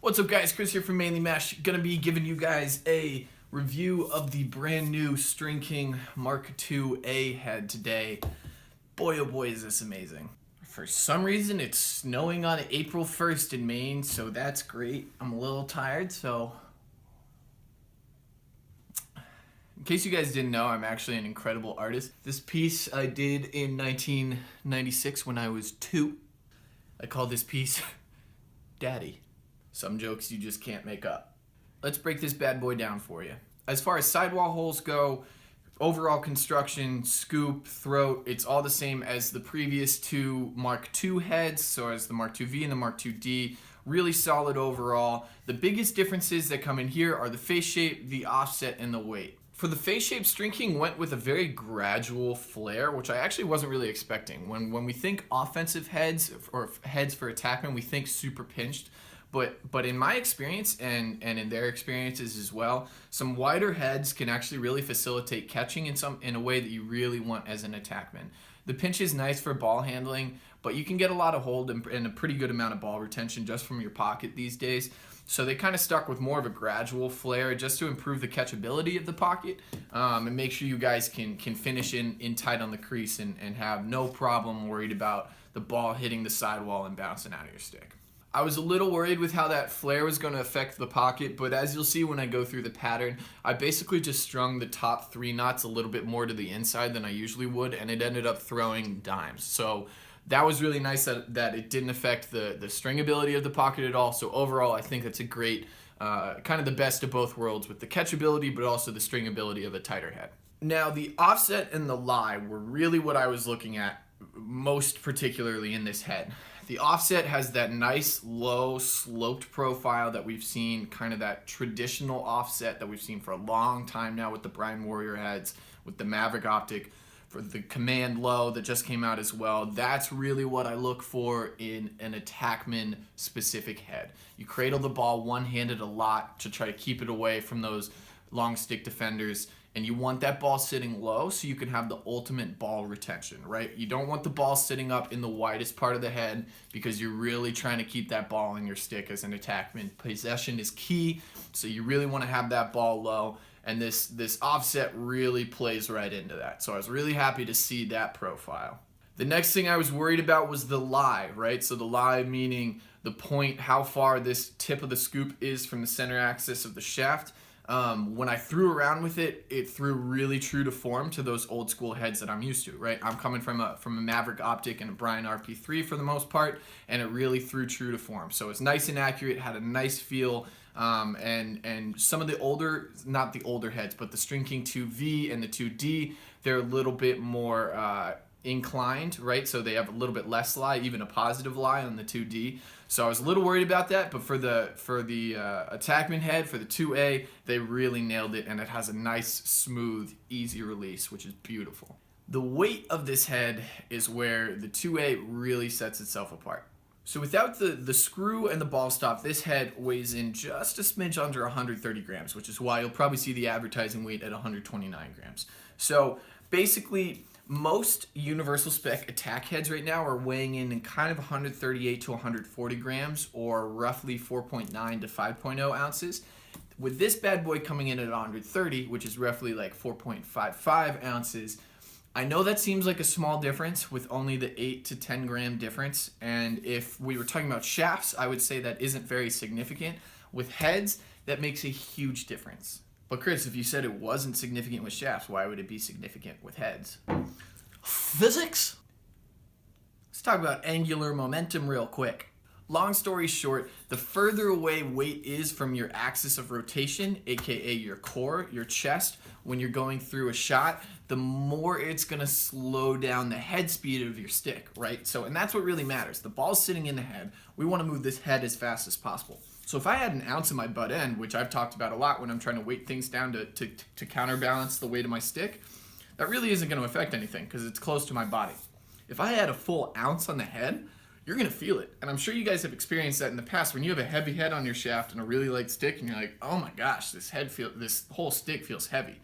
What's up guys, Chris here from Mainely Mesh. Gonna be giving you guys a review of the brand new Stringking Mark II-A head today. Boy oh boy is this amazing. For some reason it's snowing on April 1st in Maine, so that's great. I'm a little tired, so... In case you guys didn't know, I'm actually an incredible artist. This piece I did in 1996 when I was 2. I call this piece Daddy. Some jokes you just can't make up. Let's break this bad boy down for you. As far as sidewall holes go, overall construction, scoop, throat, it's all the same as the previous two Mark II heads, so as the Mark II-V and the Mark II-D. Really solid overall. The biggest differences that come in here are the face shape, the offset, and the weight. For the face shape, Stringking went with a very gradual flare, which I actually wasn't really expecting. When we think offensive heads or heads for attackmen, we think super pinched. But in my experience and in their experiences as well, some wider heads can actually really facilitate catching in a way that you really want as an attackman. The pinch is nice for ball handling, but you can get a lot of hold and a pretty good amount of ball retention just from your pocket these days. So they kind of stuck with more of a gradual flare just to improve the catchability of the pocket and make sure you guys can finish in tight on the crease and have no problem worried about the ball hitting the sidewall and bouncing out of your stick. I was a little worried with how that flare was going to affect the pocket, but as you'll see when I go through the pattern, I basically just strung the top 3 knots a little bit more to the inside than I usually would, and it ended up throwing dimes. So that was really nice that it didn't affect the stringability of the pocket at all. So overall, I think that's a great, kind of the best of both worlds with the catchability, but also the stringability of a tighter head. Now, the offset and the lie were really what I was looking at most particularly in this head. The offset has that nice low sloped profile that we've seen, kind of that traditional offset that we've seen for a long time now with the Brian Warrior heads, with the Maverick optic, for the Command low that just came out as well. That's really what I look for in an attackman specific head. You cradle the ball one-handed a lot to try to keep it away from those long stick defenders, and you want that ball sitting low so you can have the ultimate ball retention, right? You don't want the ball sitting up in the widest part of the head because you're really trying to keep that ball in your stick as an attackman. Possession is key, so you really want to have that ball low, and this offset really plays right into that. So I was really happy to see that profile. The next thing I was worried about was the lie, right? So the lie meaning the point, how far this tip of the scoop is from the center axis of the shaft. When I threw around with it, it threw really true to form to those old school heads that I'm used to, right? I'm coming from a Maverick optic and a Brian RP3 for the most part, and it really threw true to form. So it's nice and accurate, had a nice feel, and some of the older, not the older heads, but the Stringking II-V and the II-D, they're a little bit more inclined, right? So they have a little bit less lie, even a positive lie on the II-D. So I was a little worried about that, but for the attackman head, for the II-A, they really nailed it, and it has a nice, smooth, easy release, which is beautiful. The weight of this head is where the II-A really sets itself apart. So without the screw and the ball stop, this head weighs in just a smidge under 130 grams, which is why you'll probably see the advertising weight at 129 grams. So basically, most universal spec attack heads right now are weighing in kind of 138 to 140 grams, or roughly 4.9 to 5.0 ounces. With this bad boy coming in at 130, which is roughly like 4.55 ounces, I know that seems like a small difference with only the 8 to 10 gram difference, and if we were talking about shafts, I would say that isn't very significant. With heads, that makes a huge difference. But Chris, if you said it wasn't significant with shafts, why would it be significant with heads? Physics? Let's talk about angular momentum real quick. Long story short, the further away weight is from your axis of rotation, aka your core, your chest, when you're going through a shot, the more it's going to slow down the head speed of your stick, right? So, and that's what really matters. The ball's sitting in the head. We want to move this head as fast as possible. So if I had an ounce in my butt end, which I've talked about a lot when I'm trying to weight things down to counterbalance the weight of my stick, that really isn't going to affect anything because it's close to my body. If I had a full ounce on the head, you're going to feel it. And I'm sure you guys have experienced that in the past when you have a heavy head on your shaft and a really light stick and you're like, oh my gosh, this whole stick feels heavy.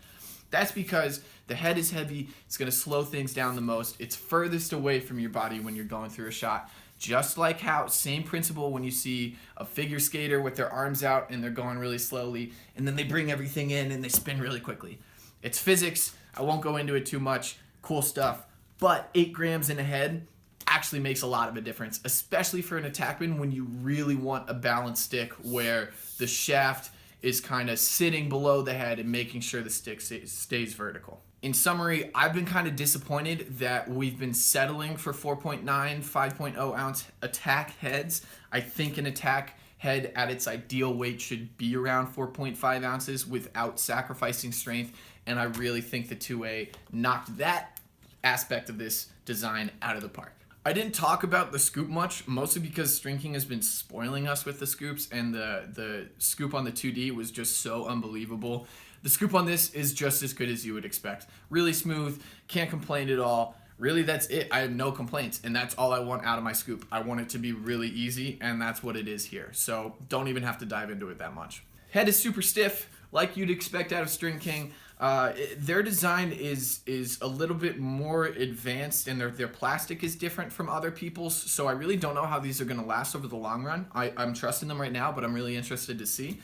That's because the head is heavy, it's going to slow things down the most, it's furthest away from your body when you're going through a shot. Just like how, same principle when you see a figure skater with their arms out and they're going really slowly, and then they bring everything in and they spin really quickly. It's physics. I won't go into it too much. Cool stuff. But 8 grams in a head actually makes a lot of a difference, especially for an attackman when you really want a balanced stick where the shaft is kind of sitting below the head and making sure the stick stays vertical. In summary, I've been kind of disappointed that we've been settling for 4.9, 5.0 ounce attack heads. I think an attack head at its ideal weight should be around 4.5 ounces without sacrificing strength, and I really think the 2A knocked that aspect of this design out of the park. I didn't talk about the scoop much, mostly because Stringking has been spoiling us with the scoops, and the scoop on the 2D was just so unbelievable. The scoop on this is just as good as you would expect. Really smooth, can't complain at all. Really, that's it. I have no complaints, and that's all I want out of my scoop. I want it to be really easy, and that's what it is here. So don't even have to dive into it that much. Head is super stiff, like you'd expect out of Stringking. Their design is a little bit more advanced, and their plastic is different from other people's, so I really don't know how these are going to last over the long run. I'm trusting them right now, but I'm really interested to see.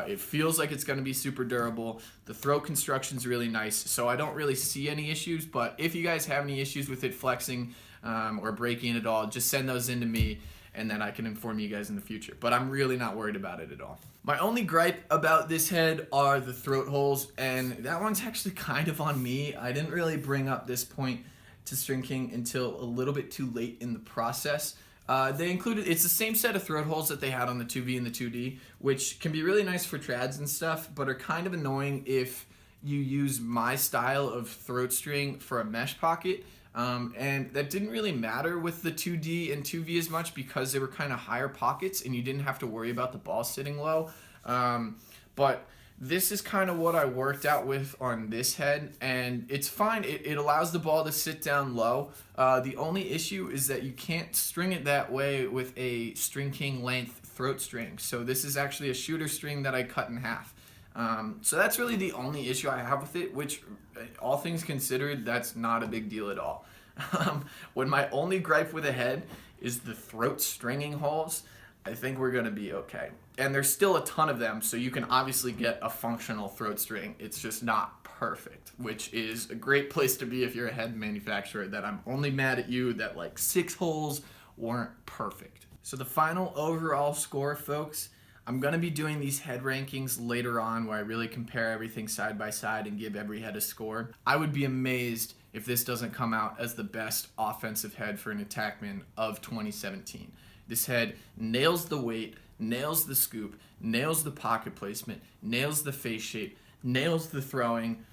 It feels like it's going to be super durable. The throat construction is really nice, so I don't really see any issues, but if you guys have any issues with it flexing or breaking at all, just send those in to me, and then I can inform you guys in the future. But I'm really not worried about it at all. My only gripe about this head are the throat holes, and that one's actually kind of on me. I didn't really bring up this point to Stringking until a little bit too late in the process. They included, it's the same set of throat holes that they had on the 2V and the 2D, which can be really nice for trads and stuff, but are kind of annoying if you use my style of throat string for a mesh pocket. And that didn't really matter with the 2D and 2V as much because they were kind of higher pockets and you didn't have to worry about the ball sitting low. But this is kind of what I worked out with on this head, and it's fine. It allows the ball to sit down low. The only issue is that you can't string it that way with a Stringking length throat string. So this is actually a shooter string that I cut in half. So that's really the only issue I have with it, which, all things considered, that's not a big deal at all. When my only gripe with a head is the throat stringing holes, I think we're going to be okay. And there's still a ton of them, so you can obviously get a functional throat string. It's just not perfect, which is a great place to be if you're a head manufacturer, that I'm only mad at you that like 6 holes weren't perfect. So the final overall score, folks, I'm going to be doing these head rankings later on where I really compare everything side by side and give every head a score. I would be amazed if this doesn't come out as the best offensive head for an attackman of 2017. This head nails the weight, nails the scoop, nails the pocket placement, nails the face shape, nails the throwing.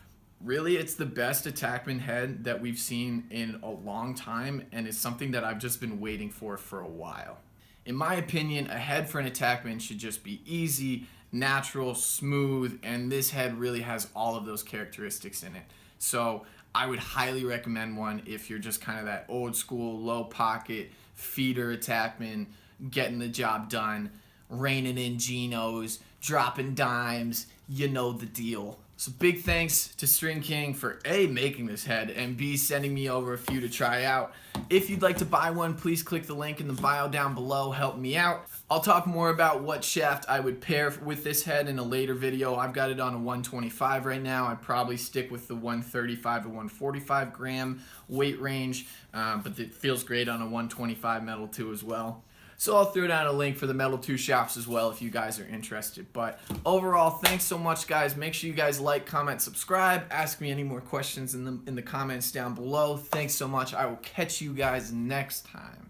Really, it's the best attackman head that we've seen in a long time, and it's something that I've just been waiting for a while. In my opinion, a head for an attackman should just be easy, natural, smooth, and this head really has all of those characteristics in it. So I would highly recommend one if you're just kind of that old school, low pocket, feeder attackman, getting the job done, reining in Genos, dropping dimes, you know the deal. So big thanks to Stringking for A, making this head, and B, sending me over a few to try out. If you'd like to buy one, please click the link in the bio down below, help me out. I'll talk more about what shaft I would pair with this head in a later video. I've got it on a 125 right now. I'd probably stick with the 135 to 145 gram weight range, but it feels great on a 125 metal too as well. So I'll throw down a link for the Metal 2 shafts as well if you guys are interested. But overall, thanks so much, guys. Make sure you guys like, comment, subscribe. Ask me any more questions in the comments down below. Thanks so much. I will catch you guys next time.